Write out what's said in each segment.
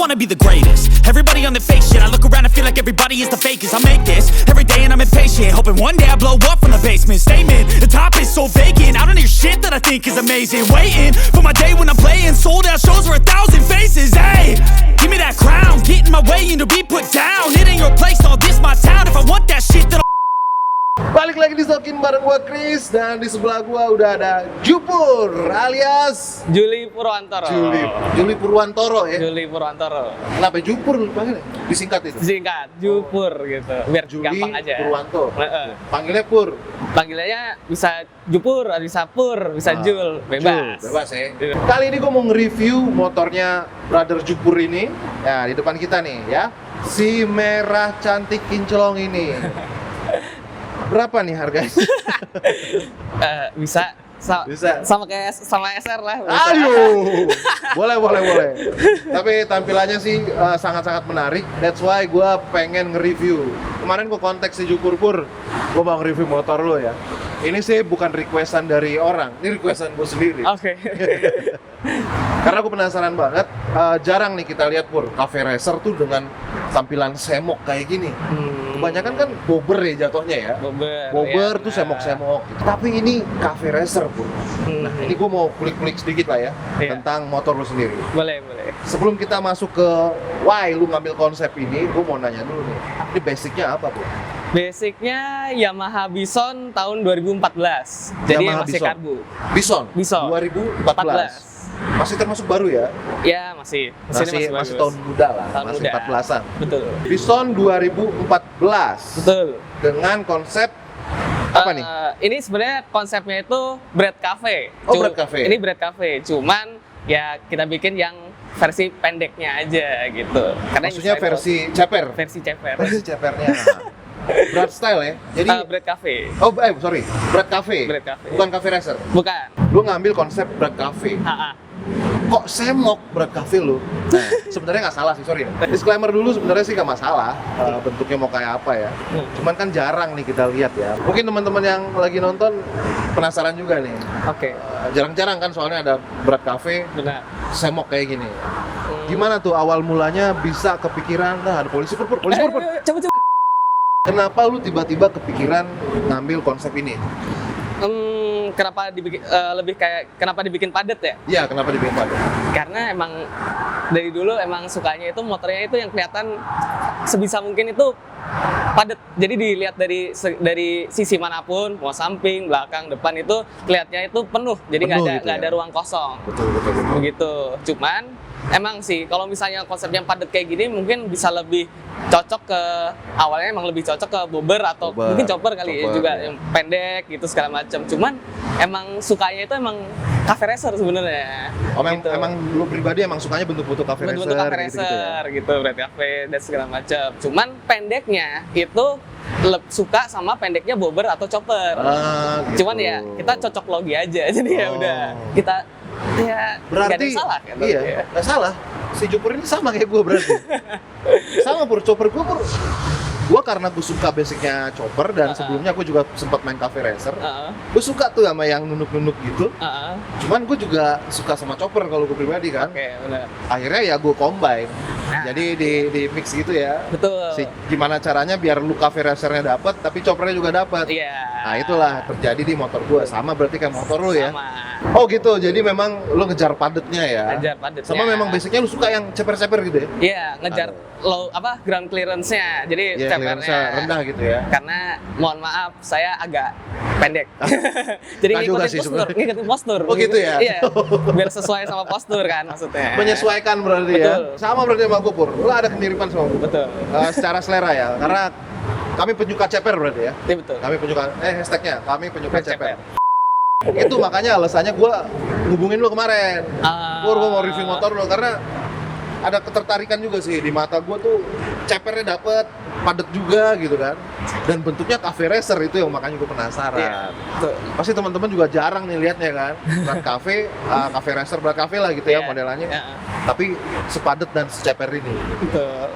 wanna be the greatest. Everybody on the fake shit. I look around and feel like everybody is the fakest. I make this every day and I'm impatient, hoping one day I blow up from the basement. Statement, the top is so vacant. I don't hear shit that I think is amazing. Waiting for my day when I'm playing sold out shows for 1,000 faces. Hey, give me that crown, get in my way and to be put down. It ain't your place, all this my town. If I want that shit, then Balik lagi di Stokin bareng gua Chris, dan di sebelah gua udah ada Jupur alias Juli Purwantoro. Juli Purwantoro ya. Juli Purwantoro. Kenapa Jupur lu panggilnya? Disingkat itu. Singkat, Jupur gitu. Biar Juli gampang aja. Purwanto. Heeh. Panggilnya Pur. Panggilannya bisa Jupur, bisa Pur, bisa Jul, bebas. Bebas ya. Kali ini gua mau nge-review motornya Brother Jupur ini. Ya, di depan kita nih ya. Si merah cantik kinclong ini. Berapa nih harganya? Bisa. Bisa. Sama kayak sama SR lah. Bisa. Aduh, boleh. Tapi tampilannya sih sangat-sangat menarik. That's why gue pengen nge-review. Kemarin gue kontak si Jupur, gue mau nge-review motor lo ya. Ini sih bukan requestan dari orang, ini requestan gue sendiri. Oke. Karena gue penasaran banget. Jarang nih kita lihat cafe racer tuh dengan tampilan semok kayak gini. Kebanyakan kan bobber ya jatuhnya ya. Bobber ya, tuh semok-semok gitu. Tapi ini cafe racer pun. Nah, ini gue mau kulik-kulik sedikit lah ya tentang motor lu sendiri. Boleh. Sebelum kita masuk ke why lu ngambil konsep ini, gue mau nanya dulu nih. Ini basicnya apa, Bu? Basicnya Yamaha Bison tahun 2014. Jadi Yamaha masih Bison. karbu. Bison. Bison. 2014. Masih termasuk baru ya? Ya, masih. Mesinnya Masih bagus. tahun muda lah, Tahun masih muda. 14-an. Betul. Bison 2014. Betul. Dengan konsep apa nih? Ini sebenarnya konsepnya itu bread cafe. Oh, bread cafe. Ini bread cafe, cuman ya kita bikin yang versi pendeknya aja gitu. Karena Maksudnya ini versi ceper. versi ceper. Versi cepernya. Bread style ya. Jadi bread cafe. oh, sorry. Bread cafe. Bread cafe. Bukan cafe racer. Bukan. Lu ngambil konsep bread cafe. Kok semok bread cafe lu? Nah, sebenarnya nggak salah sih, sorry. Disclaimer dulu, sebenarnya sih nggak masalah bentuknya mau kayak apa ya. Cuman kan jarang nih kita lihat ya. Mungkin teman-teman yang lagi nonton penasaran juga nih. Oke. Jarang-jarang kan soalnya ada bread cafe Benar. semok kayak gini. Gimana tuh awal mulanya bisa kepikiran, nah ada polisi pur. Coba. Kenapa lu tiba-tiba kepikiran ngambil konsep ini? Kenapa dibikin kenapa dibikin padat ya? Iya, kenapa dibikin padat? Karena emang dari dulu emang sukanya itu motornya itu yang kelihatan sebisa mungkin itu padat. Jadi dilihat dari sisi manapun, mau samping, belakang, depan itu kelihatannya itu penuh. Jadi nggak Penuh gitu ada ya? ruang kosong. Betul. Begitu. Cuman emang sih kalau misalnya konsepnya padat kayak gini mungkin bisa lebih cocok ke awalnya emang lebih cocok ke bobber atau Bobber, mungkin chopper kali ya juga ya. yang pendek gitu segala macam. Cuman emang sukanya itu emang cafe racer sebenarnya. Oh, gitu. emang lu pribadi emang sukanya bentuk-bentuk cafe racer, Bentuk cafe gitu-gitu racer ya? gitu, bread cafe dan segala macam. Cuman pendeknya itu suka sama pendeknya bobber atau chopper. Gitu. Cuman ya kita cocok logi aja. Jadi ya udah kita ya nggak ada Berarti yang salah kan. iya, nggak salah. Si Jupur ini sama kayak gue berarti. Sama chopper gue karena gue suka basicnya chopper dan sebelumnya gue juga sempat main cafe racer. Gue suka tuh sama yang nunuk-nunuk gitu. Cuman gue juga suka sama chopper kalau gue pribadi kan. Oke, benar. Akhirnya ya gue combine. Nah. Jadi di mix gitu ya. Betul. Gimana caranya biar lu cafe racernya dapat tapi choppernya juga dapat. Iya. Nah, itulah terjadi di motor gue. Sama berarti kayak motor lu ya. Sama. Oh gitu, jadi memang lu ngejar padatnya ya? Ngejar padatnya. Sama memang basicnya lu suka yang ceper-ceper gitu ya? Iya, ngejar ground clearance-nya. Jadi Iya, cepernya rendah gitu ya? Karena mohon maaf, saya agak pendek. Jadi Nggak juga sih ngikutin postur. Oh gitu ya? Iya, biar sesuai sama postur kan maksudnya. Menyesuaikan berarti Betul. ya? Sama berarti sama gue, Pur. Lu ada kemiripan sama gue? Betul. Secara selera ya? Karena kami penyuka ceper berarti ya? Iya, betul. Kami penyuka, hashtagnya, kami penyuka ceper. Ceper. Itu makanya alasannya gue hubungin lu kemarin. Pur, gue mau review motor lu karena ada ketertarikan juga sih di mata gue tuh, cepernya dapet, padat juga gitu kan, dan bentuknya cafe racer itu yang makanya gue penasaran. Iya, betul. Pasti teman-teman juga jarang nih liatnya kan, berat cafe, cafe racer, berat cafe lah gitu ya modelannya, tapi sepadat dan seceper ini. Betul.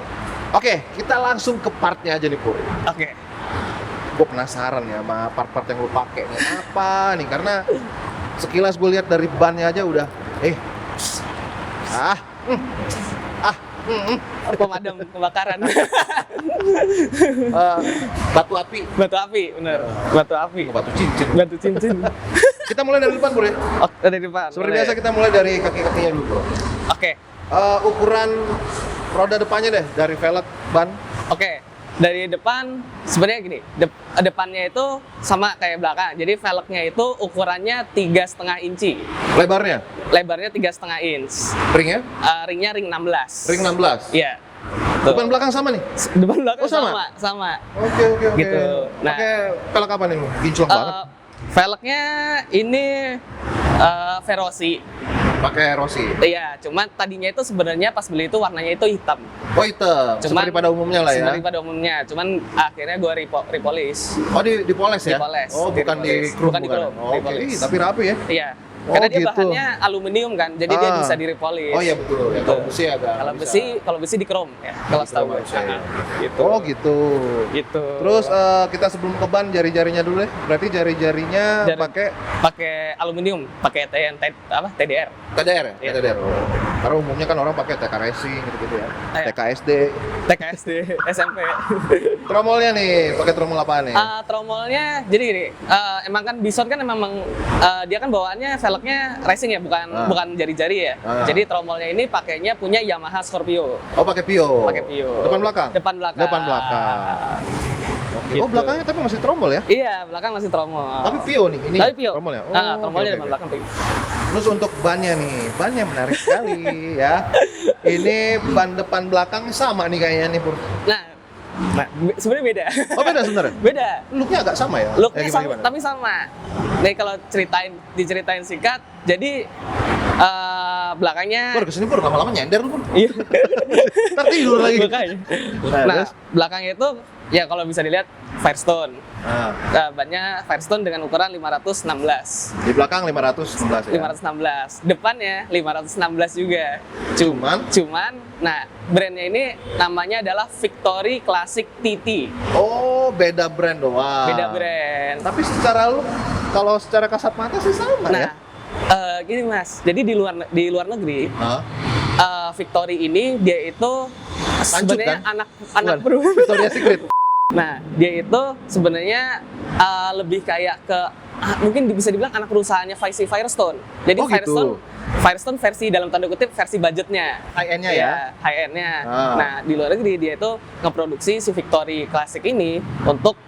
Oke, kita langsung ke partnya aja nih Pur. Oke. Gue penasaran ya sama part-part yang lu pakai nih, apa nih, karena sekilas gue lihat dari bannya aja udah pemadam kebakaran. Batu api. Batu api, bener. Batu api. Batu cincin. Batu cincin. Kita mulai dari depan, Bro ya. Oh, dari depan. Seperti boleh. biasa kita mulai dari kaki-kakinya dulu, Bro. Oke. Ukuran roda depannya deh, dari velg, ban. Oke. Dari depan sebenarnya gini, depannya itu sama kayak belakang. Jadi velgnya itu ukurannya 3,5 inci. Lebarnya? Lebarnya 3,5 inch. Ringnya? Ringnya ring 16. Ring 16? Iya. Depan belakang sama nih? Depan belakang Oh, sama? sama. Oke. Gitu. Nah, pakai velg apa nih? Ginclong banget. Velgnya ini Verosi. Pakai Rossi. Iya, cuman tadinya itu sebenarnya pas beli itu warnanya itu hitam. Oh, hitam. Seperti pada umumnya lah ya. Seperti pada umumnya, cuman akhirnya gua repolish. Oh, dipoles ya? Dipoles. Oh, bukan di chrome. Bukan di chrome, Oh, oke. dipoles. Tapi rapi ya? Iya. Oh, Karena dia gitu. bahannya aluminium kan, jadi dia bisa di-repolish. Oh iya betul ya. Kalau besi agak Kalau besi di chrome ya. Kalau setahu gue. Gitu. Oh gitu. Gitu. Terus kita sebelum ke ban jari-jarinya dulu deh. Berarti jari-jarinya pakai aluminium, pakai TDR. TDR ya? Iya. TDR. Oh. Karena umumnya kan orang pakai TK Racing gitu-gitu ya. Iya. TKSD. TKSD, SMP. Tromolnya nih, pakai tromol apaan nih? Tromolnya jadi gini, emang kan Bison kan memang dia kan bawaannya velgnya racing ya, bukan jari-jari ya. Jadi tromolnya ini pakainya punya Yamaha Scorpio. Oh, pakai Pio. Pakai Pio. Depan belakang? Depan belakang. Depan belakang. Oke. Gitu. Oh, belakangnya tapi masih tromol ya? Iya, belakang masih tromol. Tapi Pio nih, ini Tapi Pio. tromolnya. Oh, Tromolnya oke, depan oke. belakang Pio. Terus untuk bannya nih, bannya menarik sekali ya. Ini ban depan belakang sama nih kayaknya nih Pur. Nah, sebenarnya beda. Oh beda sebenarnya? Beda. Looknya agak sama ya? Looknya gimana, sama, gimana? tapi sama. Nih kalau diceritain singkat, jadi belakangnya. Pur kesini Pur, lama-lama nyender lu Pur. Iya. Ntar tidur lagi. Makanya. Nah, Nah, terus? belakangnya itu ya kalau bisa dilihat Firestone. Nah, Bannya Firestone dengan ukuran 516. di belakang 516 ya? 516. Depannya 516 juga. Cuman, nah brandnya ini namanya adalah Victory Classic TT. Oh, beda brand doang. Beda brand. Tapi secara look, kalau secara kasat mata sih sama ya? Nah, gini Mas. Jadi di luar negeri, Hah? Victory ini dia itu sebenarnya kan? anak Bukan, Victoria's Secret. Nah, dia itu sebenarnya lebih kayak ke mungkin bisa dibilang anak perusahaannya Firestone. Jadi Oh, gitu. Firestone versi dalam tanda kutip versi budgetnya. High-end-nya ya? High-end-nya. Ah. Nah, di luar negeri dia itu ngeproduksi si Victory Classic ini untuk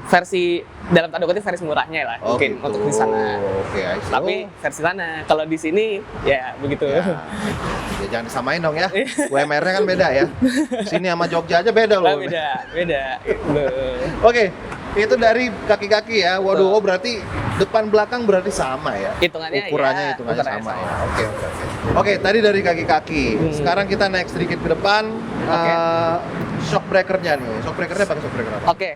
versi dalam tanda kutip versi murahnya lah Oh, mungkin gitu. untuk di sana. Oke, I see. Tapi versi sana. Kalau di sini ya begitu. Ya. Ya jangan disamain dong ya. UMR-nya kan beda ya. Sini sama Jogja aja beda loh. beda. Gitu. Oke, itu dari kaki-kaki ya. Waduh, Betul. oh berarti depan belakang berarti sama ya. Hitungannya Ukurannya ya, hitungannya ukurannya sama sama. ya. Oke. Oke, tadi dari kaki-kaki. Sekarang kita naik sedikit ke depan. Shock breaker-nya nih. Shock breaker-nya pakai shock breaker apa? Oke.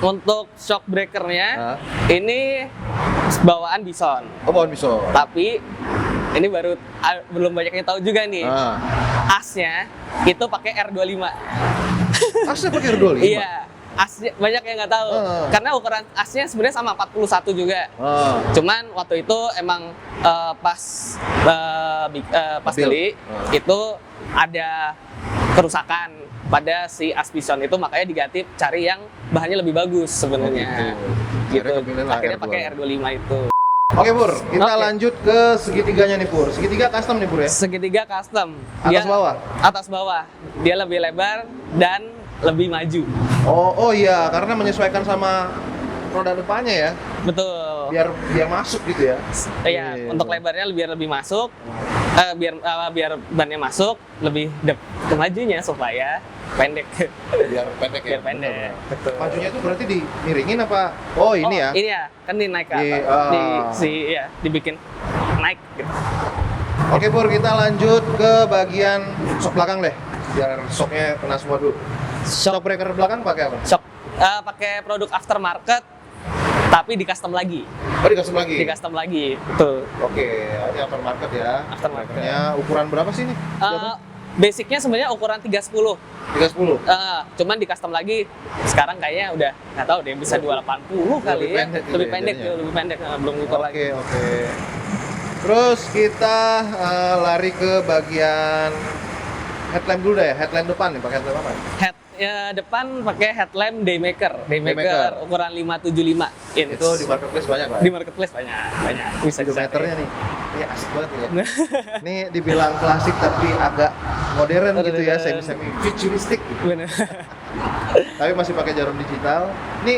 Untuk shock breaker-nya ini bawaan Bison. Oh, bawaan Bison. Tapi ini belum banyak yang tahu juga nih. Asnya itu pakai R25. Asnya pakai R25? Iya. Asnya banyak yang nggak tahu. Karena ukuran asnya sebenarnya sama 41 juga. Cuman waktu itu emang pas beli itu ada kerusakan pada si as Bison itu, makanya diganti cari yang bahannya lebih bagus sebenarnya. Gitu. Akhirnya pakai R25 itu. Oke Pur, kita Oke. lanjut ke segitiganya nih Pur. Segitiga custom nih Pur ya? Segitiga custom. Atas bawah? Atas bawah. Dia lebih lebar dan lebih maju. Oh iya, karena menyesuaikan sama roda depannya ya, Betul. biar masuk gitu ya. Iya, untuk lebarnya biar lebih masuk, biar bannya masuk, lebih ke majunya supaya pendek. Biar pendek ya. Biar pendek. Betul. Majunya itu berarti dimiringin apa? Oh ini ya. Ini ya, kan naik ke Di- atas. Dibikin naik gitu. Oke Pur, kita lanjut ke bagian shock belakang deh, biar shocknya kena semua dulu. Shock breaker belakang pakai apa? Shock pakai produk aftermarket tapi di custom lagi. Oh di custom lagi? Di custom lagi. Betul. Oke, ini aftermarket ya. Aftermarket. Breakernya ukuran berapa sih ini? Basicnya sebenarnya ukuran 310. 310? Cuman di custom lagi sekarang kayaknya udah nggak tahu deh, bisa 280 kali ya. pendek gitu Lebih ya pendek, jadinya. lebih pendek, belum ukur lagi. Oke. Terus kita lari ke bagian headlamp dulu deh, headlamp depan nih, pakai headlamp apa? Depan pakai headlamp Daymaker ukuran 575 inch. Itu di marketplace banyak lah. Di marketplace banyak. Bisa Speedometernya nih. Ini asik banget ya. Ini dibilang klasik tapi agak modern gitu ya, semi futuristik gitu. Bener. Tapi masih pakai jarum digital. Ini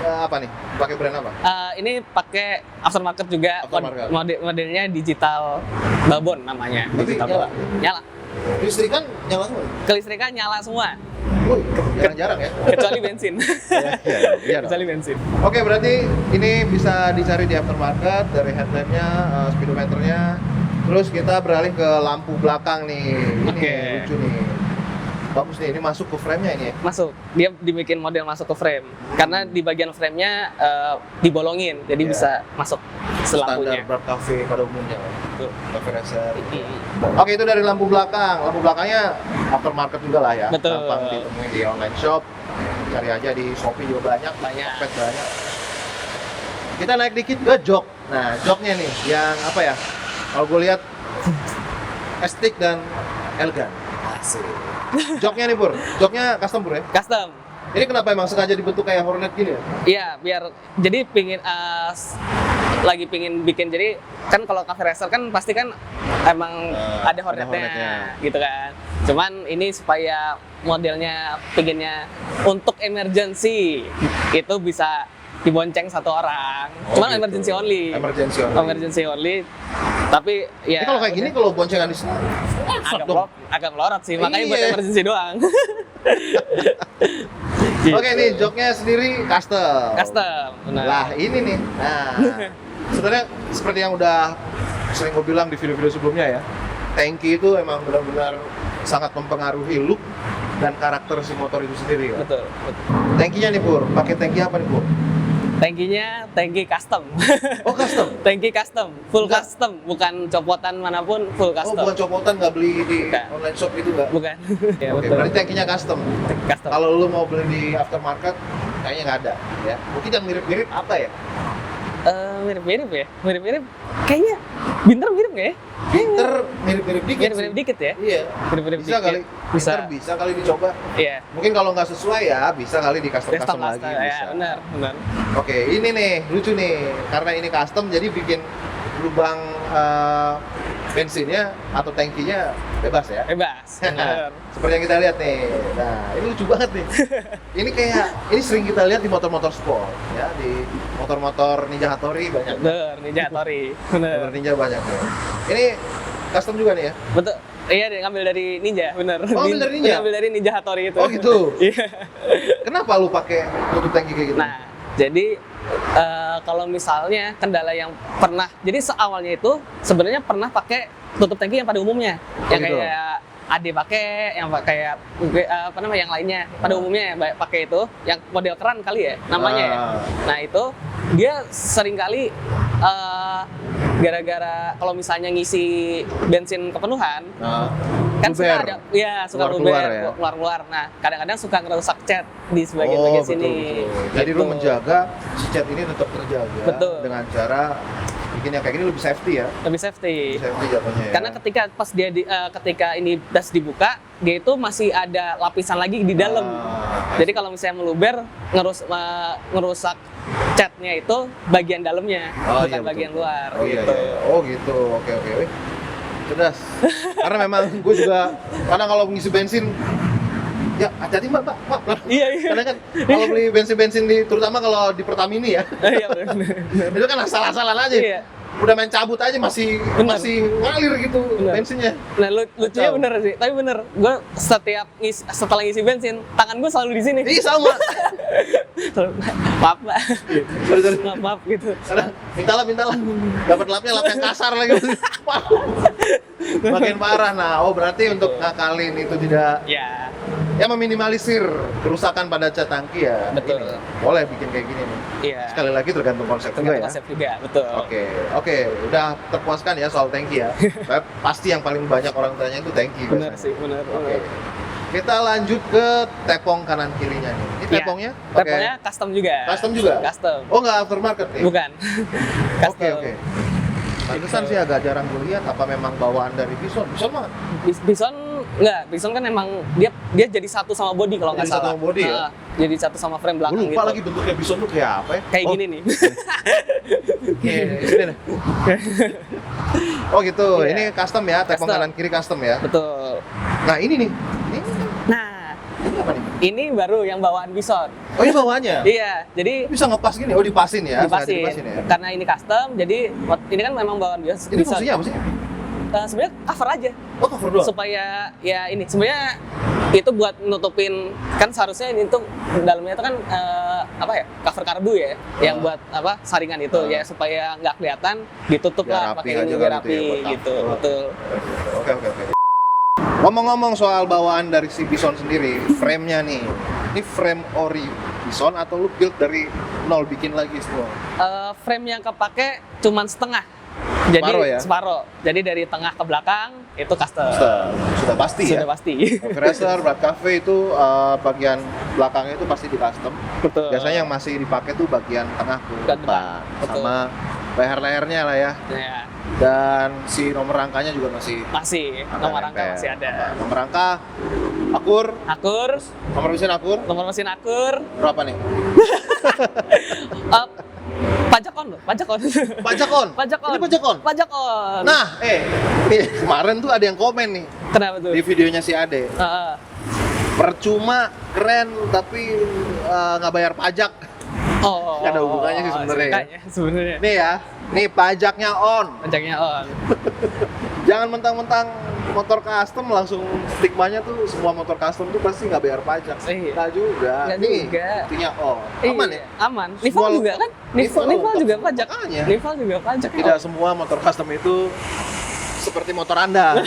apa nih? Pakai brand apa? Ini pakai aftermarket juga. Aftermarket. Modelnya digital Babon namanya. Tapi Digital nyala? Nyala. Listrikan nyala semua? Kelistrikan nyala semua. Wih, jarang-jarang ya. Kecuali bensin. Iya, Kecuali bensin. Oke, berarti ini bisa dicari di aftermarket dari headlampnya, speedometernya. Terus kita beralih ke lampu belakang nih. Ini Oke. lucu nih. Bagus nih, ini masuk ke frame-nya ini ya. Masuk. Dia dibikin model masuk ke frame. Karena di bagian frame-nya dibolongin, jadi Iya. bisa masuk Standar selampunya. Brad Cafe pada umumnya. Betul. Cafe racer. Mm. Oke, itu dari lampu belakang. Lampu belakangnya aftermarket juga lah ya. Betul. Gampang ditemuin di online shop. Cari aja di Shopee juga banyak. Tokped banyak. Kita naik dikit ke jok. Nah, joknya nih yang apa ya? Kalau gue lihat estetik dan elegan. Asik. Joknya nih Pur, joknya custom Pur ya? Custom. Ini kenapa emang sengaja dibentuk kayak Hornet gini ya? Iya, biar jadi lagi pingin bikin, jadi kan kalau cafe racer kan pasti kan emang ada hornetnya gitu kan. Cuman ini supaya modelnya pinginnya untuk emergency itu bisa dibonceng satu orang. Cuman gitu. emergency only. Emergency only. Tapi ya Ini kalau kayak gini kalau boncengan di sini agak melorot sih, makanya buat Iya. emergency doang. Oke nih, joknya sendiri custom. Custom, benar. Lah ini nih. Nah, sebenarnya seperti yang udah sering gue bilang di video-video sebelumnya ya, tangki itu emang benar-benar sangat mempengaruhi look dan karakter si motor itu sendiri kan. Betul. Tangkinya nih Pur, pakai tangki apa nih Pur? Tangkinya tangki custom. Oh custom? Tangki custom, full Enggak. custom, bukan copotan manapun, full Oh custom. bukan copotan, nggak beli di Bukan. online shop itu nggak? Bukan. Ya, Oke, betul. berarti tangkinya custom. Custom. Kalau lu mau beli di aftermarket, kayaknya nggak ada ya. Mungkin yang mirip-mirip apa ya? Mirip-mirip ya? Mirip-mirip. Kayaknya Binter mirip nggak ya? Binter mirip-mirip dikit Mirip-mirip sih. dikit ya? Iya. Mirip-mirip Bisa dikit. kali. Bisa. Binter bisa kali dicoba. Iya. Mungkin kalau nggak sesuai ya bisa kali di custom Custom lagi. custom. Bisa. Ya, benar. Oke, ini nih lucu nih. Karena ini custom jadi bikin lubang bensinnya atau tangkinya bebas ya. Bebas. Benar. Seperti yang kita lihat nih. Nah, ini lucu banget nih. ini sering kita lihat di motor-motor sport ya, di motor-motor Ninja Hattori banyak. Benar, Ninja Hattori. Motor Benar. Ninja banyak nih. Ini custom juga nih ya. Betul. Iya, ngambil dari Ninja, benar. Oh, ambil dari Ninja? Ngambil dari Ninja Hattori itu. Oh gitu. Iya. Kenapa lu pakai tutup tangki kayak gitu? Nah, jadi kalau misalnya kendala yang pernah, jadi seawalnya itu sebenarnya pernah pakai tutup tangki yang pada umumnya, yang gitu. kayak Ade pakai, yang kayak apa namanya yang lainnya pada umumnya ya pakai itu, yang model keran kali ya namanya ya. Nah itu dia sering kali gara-gara kalau misalnya ngisi bensin kepenuhan, kan suka ada, ya suka keluar. Nah kadang-kadang suka ngerusak cat di sebagian sini. Betul. Jadi Gitu. lu menjaga si cat ini tetap terjaga Betul. dengan cara bikin yang kayak gini lebih safety ya. Lebih safety. Lebih safety jatuhnya ya. Karena ketika pas dia ketika ini das dibuka, dia itu masih ada lapisan lagi di dalam. Jadi kalau misalnya meluber ngerusak catnya itu bagian dalamnya, bukan bagian luar. Oh gitu. iya. Oh gitu. Oke. Wih, cerdas. Karena memang gue juga kadang kalau ngisi bensin ya hati-hati mbak. Iya. Karena kan kalau beli bensin terutama kalau di Pertamini ya, Iya benar. itu kan asal-asalan aja. Iya. Udah main cabut aja masih ngalir gitu bensinnya. Nah lucunya bener sih, tapi bener. Gue setelah ngisi bensin, tangan gue selalu di sini. Iya sama. Maaf mbak. Sorry. Maaf gitu. Karena mintalah. Dapat lapnya lap yang kasar lagi. Makin parah. Nah, berarti untuk ngakalin itu tidak ya meminimalisir kerusakan pada cat tangki ya. Betul. Ini, boleh bikin kayak gini nih. Iya. Sekali lagi tergantung konsep juga ya. Konsep juga, betul. Oke, udah terpuaskan ya soal tangki ya. Pasti yang paling banyak orang tanya itu tangki. Bener biasanya. sih, bener. Oke. Kita lanjut ke tepong kanan kirinya nih. Ini tepongnya? Tepongnya custom juga. Custom juga? Custom. Oh nggak aftermarket nih? Bukan. Custom. Oke. Pantesan sih agak jarang gue lihat. Apa memang bawaan dari Bison? Bison mah Bison enggak, Bison kan emang dia jadi satu sama body kalau nggak Jadi satu salah. sama body ya? Nah, jadi satu sama frame gue belakang lupa gitu. lagi bentuknya Bison tuh kayak apa ya? Kayak gini nih. Sini deh. Oh gitu, Iya. ini custom ya, tepung Custom. kanan kiri custom ya. Betul. Nah ini nih, Nah, ini apa nih? ini baru yang bawaan Bison. Oh ini bawaannya? Iya, jadi Bisa ngepas gini, oh dipasin ya? Sengaja dipasin. ya? Karena ini custom, jadi ini kan memang bawaan Bison. Ini fungsinya apa sih? Sebenarnya cover aja. Oh cover doang? Supaya ya ini sebenarnya itu buat nutupin, kan seharusnya ini tuh dalamnya itu kan apa ya, cover karbu ya, yang buat apa, saringan itu ya, supaya nggak kelihatan, ditutup Biar lah rapi pakai ini aja biar kali rapi itu ya, buat gitu. cover. Betul. Oke. Ngomong-ngomong soal bawaan dari si Bison sendiri, frame-nya nih, ini frame ori Bison atau lu build dari nol, bikin lagi semua? Frame yang kepake cuman setengah. Jadi Separuh ya? separuh. Jadi dari tengah ke belakang itu custom. Sudah pasti ya? Sudah pasti. Coffee Racer, Brad Cafe itu bagian belakangnya itu pasti di custom. Betul. Biasanya yang masih dipakai tuh bagian tengah ke Ke depan. depan, Betul. sama leher-lehernya lah ya. Ya, Dan si nomor rangkanya juga masih masih nomor rangka nempel. masih ada. Nomor rangka akur, Akur, nomor mesin akur, nomor mesin akur, berapa nih? pajakon loh, pajakon. Pajakon. Pajakon. Ini pajakon. Pajakon. Nah, nih, kemarin tuh ada yang komen nih Kenapa tuh? di videonya si Ade. Heeh. Percuma, keren, tapi nggak bayar pajak. Oh. Nggak ada hubungannya sih sebenarnya ya. Kayaknya sebenarnya. Nih ya, nih pajaknya on. Pajaknya on. Jangan mentang-mentang motor custom langsung stigmanya tuh semua motor custom tuh pasti nggak bayar pajak. Iya. Nggak juga. Nggak Nih, juga. buktinya on. Aman Iya, ya? Aman. Semua Nival juga lengkap. kan? Nival Nival lengkap juga semua. pajak. Makanya. Nival juga pajak. Tidak semua motor custom itu seperti motor Anda.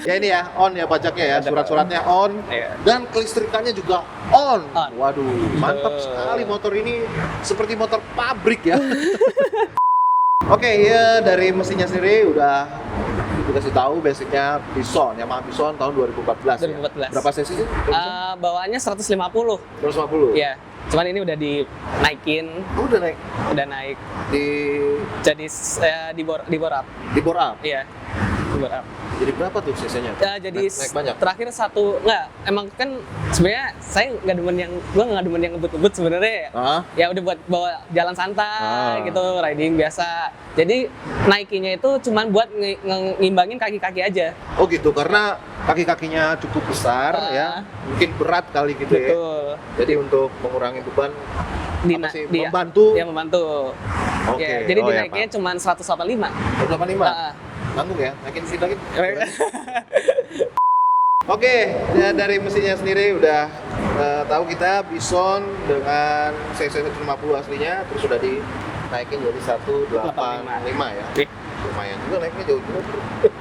Ya ini ya, on ya pajaknya ya, surat-suratnya on. Iya. Dan kelistrikannya juga on. On. Waduh, mantap Betul. sekali motor ini, seperti motor pabrik ya. Oke, ya dari mesinnya sendiri udah dikasih tahu basicnya Bison, Yamaha Bison tahun 2014 ya. 2014. Berapa cc sih? Bawaannya 150. 150? Iya. Cuman ini udah dinaikin, Oh, udah naik udah naik. di Jadi di bore up. bore up. Iya. Di bore up. Jadi berapa tuh cc-nya? Jadi naik banyak? terakhir emang kan sebenarnya saya gua nggak demen yang ngebut-ngebut sebenarnya. Hah? Ya udah buat bawa jalan santai Ah. gitu, riding biasa. Jadi naikinnya itu cuman buat ngimbangin kaki-kaki aja. Oh gitu, karena kaki-kakinya cukup besar ya, mungkin berat kali gitu ya. Betul. Jadi untuk mengurangi beban, apa sih, Dia membantu. Ya membantu. Oke. Ya, jadi Oh, ya, dinaikinnya cuman 185. 185. Ah. Nanggung ya, naikin sedikit lagi. Oke, ya dari mesinnya sendiri udah tahu kita Bison dengan cc 150 aslinya, terus sudah dinaikin jadi 185 ya. Oke. Lumayan juga naiknya jauh juga.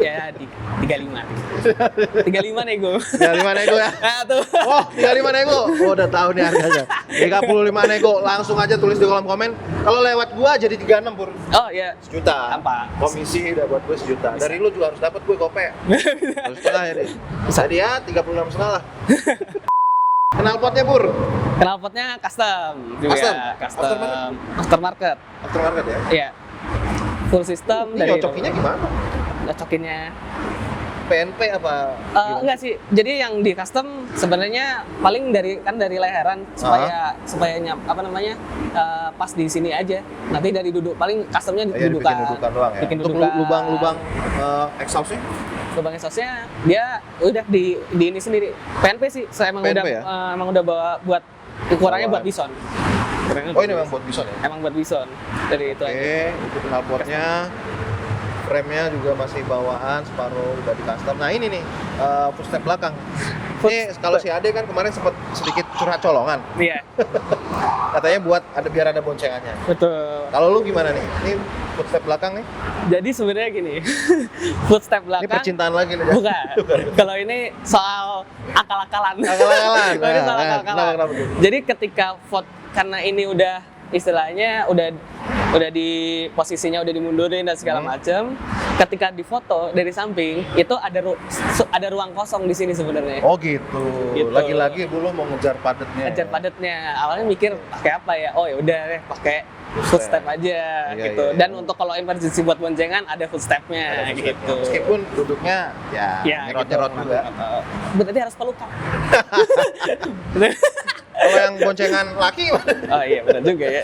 Ya 35. 35 nego. 35 nego ya. Nah, tuh. Oh, 35 nego. Oh, udah tahu nih harganya. 35 nego. Langsung aja tulis di kolom komen. Kalau lewat gua jadi 36 Pur. Oh iya. Sejuta. Gampang. Komisi udah buat gue sejuta. Bisa. Dari lu juga harus dapat gue kope. Harus setengah ya deh. Bisa dia 36 setengah lah. Knalpotnya Pur. Knalpotnya custom juga. Custom? Custom. Aftermarket. Aftermarket ya. Iya. Full system Ini nyocokinnya gimana? Nyocokinnya PNP apa? gimana? enggak sih. Jadi yang di custom sebenarnya paling dari leheran supaya pas di sini aja. Nanti dari duduk paling customnya Oh, iya, dudukan. dibikin dudukan doang ya. Bikin Untuk dudukan. lubang-lubang exhaustnya? Lubang exhaustnya dia udah di ini sendiri. PNP sih. Saya emang PNP udah ya? emang udah bawa buat ukurannya Bawaan. buat Bison. Oh ini memang buat Bison ya? Emang buat Bison. Dari itu aja. Oke, itu knalpotnya. Frame-nya juga masih bawaan, separuh udah di custom. Nah ini nih, footstep belakang. Ini kalau si Ade kan kemarin sempat sedikit curhat colongan. Iya. Katanya biar ada boncengannya. Betul. Kalau lu gimana nih? Ini footstep belakang nih? Jadi sebenarnya gini, footstep Ini belakang. percintaan lagi nih. Bukan. Kalau ini soal akal-akalan. Akal-akalan. Kalau ini soal Nah, akal-akalan. kenapa tuh? Jadi ketika karena ini udah istilahnya udah di posisinya udah dimundurin dan segala macam. Ketika difoto dari samping itu ada ruang kosong di sini sebenarnya. Oh gitu. Gitu. Lagi-lagi dulu mau ngejar padatnya. Ngejar padatnya. Awalnya mikir pakai apa ya? Oh ya udah deh pakai footstep aja Iya, gitu. iya, Dan iya. untuk kalau emergency buat boncengan ada footstepnya gitu. Meskipun duduknya ya nyerot-nyerot gitu. juga. Berarti harus pelukan. Kalau yang boncengan laki Oh iya benar juga ya.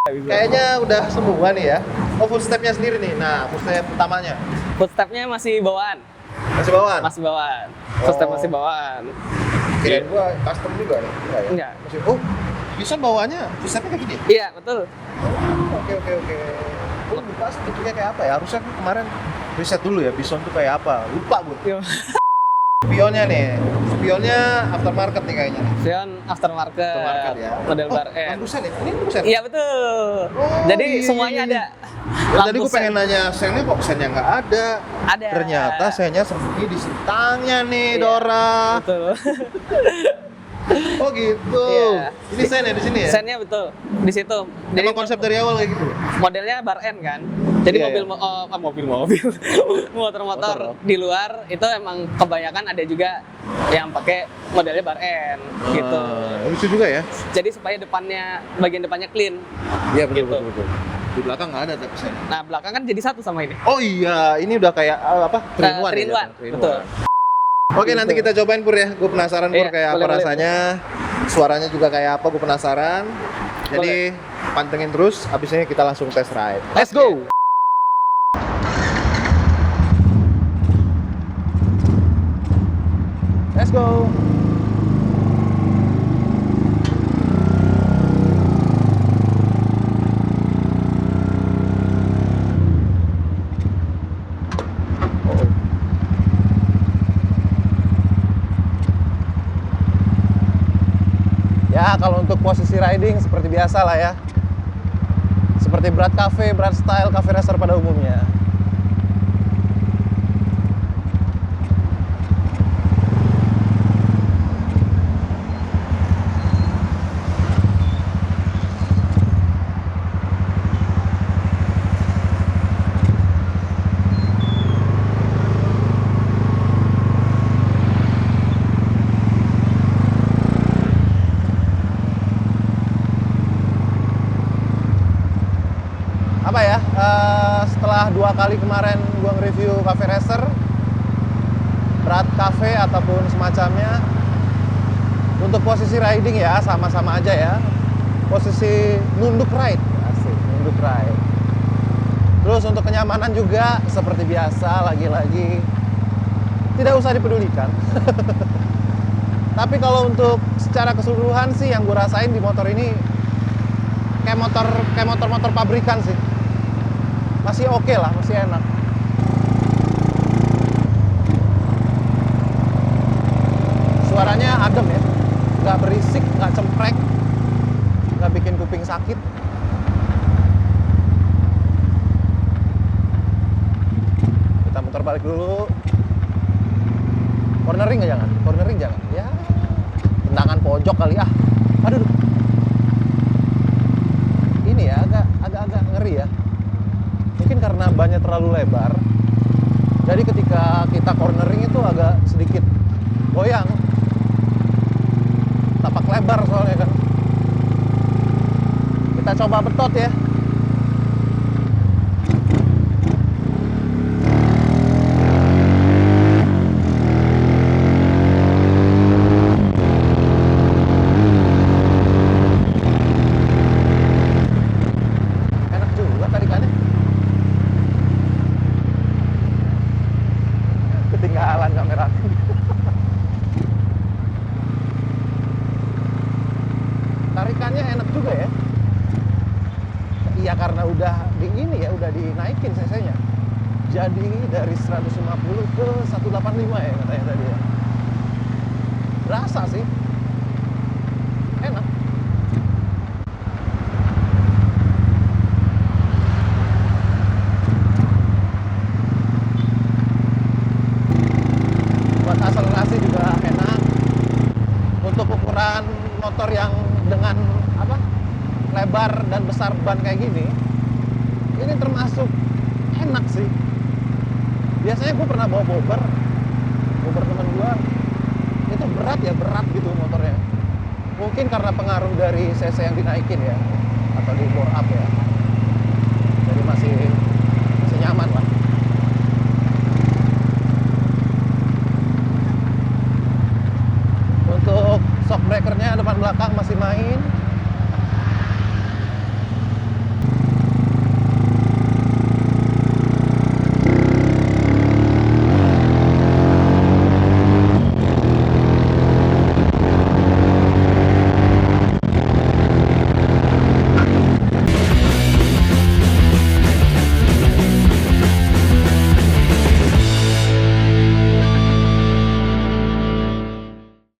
kayaknya udah semua nih ya. Oh, footstepnya sendiri nih. Nah, footstep utamanya Footstepnya masih bawaan. masih bawaan. Masih bawaan. Footstep Oh. masih bawaan. Kirain gua custom juga nih. Enggak ya? Enggak. Masih, oh, bisa bawaannya footstepnya kayak gini. Iya betul. Oke. Gue lupa sih bentuknya kayak apa ya. Harusnya kan kemarin riset dulu ya, Bison tuh kayak apa. Lupa gue. Yo. Spionnya nih. Spionnya aftermarket nih kayaknya. Vion aftermarket. Aftermarket ya. Model Oh, bar N. lampu sen ya? Ini lampu sen? Iya betul. Oh, Jadi iya, semuanya iya. ada. Ya, tadi gue pengen nanya sennya kok sennya nggak ada. Ada. Ternyata sennya sembunyi di sentangnya nih, Iya, Dora. Betul. Oh gitu. Iya. Ini sen ya di sini ya? Sennya betul di situ. Jadi Emang konsep dari awal kayak gitu? modelnya bar N kan. Jadi Iya, mobil motor-motor Motor. di luar itu emang kebanyakan ada juga yang pakai modelnya bar N gitu. Lucu juga ya? Jadi supaya bagian depannya clean. Iya Gitu. betul. Di belakang nggak ada tapi sen. Nah, belakang kan jadi satu sama ini. Oh iya, ini udah kayak apa? Three in one. Three in ya, one, Three in betul. one. Oke, nanti kita cobain Pur ya. Gue penasaran Pur Iya, kayak boleh, apa boleh. rasanya. Suaranya juga kayak apa, gue penasaran. Jadi pantengin terus, abis ini kita langsung test ride. Let's go! Let's go! Ya, kalau untuk posisi riding seperti biasa lah ya. Seperti berat cafe, berat style, cafe racer pada umumnya. Apa ya, setelah 2 kali kemarin gua nge-review cafe racer, berat cafe ataupun semacamnya, untuk posisi riding ya sama-sama aja ya, posisi nunduk ride, asik, nunduk ride. Terus untuk kenyamanan juga seperti biasa, lagi-lagi tidak usah dipedulikan. Tapi kalau untuk secara keseluruhan sih yang gue rasain di motor ini kayak motor-motor pabrikan sih. Masih oke lah, masih enak. Suaranya adem ya, nggak berisik, nggak cemprek, nggak bikin kuping sakit. Kita muter balik dulu. Cornering nggak jangan? Cornering jangan. Ya, tendangan pojok kali ah. Aduh. Ini ya agak ngeri ya. Mungkin karena bannya terlalu lebar. Jadi ketika kita cornering itu agak sedikit goyang. Tapak lebar soalnya kan. Kita coba betot ya. Enak juga tarikannya. Ketinggalan kamera. Tarikannya enak juga ya. Iya karena udah di ini ya, udah dinaikin cc-nya. Jadi dari 150 ke 185 ya katanya tadi ya. Berasa sih. Enak. Buat akselerasi juga enak. Untuk ukuran motor yang dengan apa lebar dan besar ban kayak gini, ini termasuk enak sih. Biasanya gue pernah bawa bobber temen gue, itu berat gitu motornya. Mungkin karena pengaruh dari cc yang dinaikin ya, atau di bore up ya. masih nyaman lah. Untuk shock breakernya depan belakang masih main.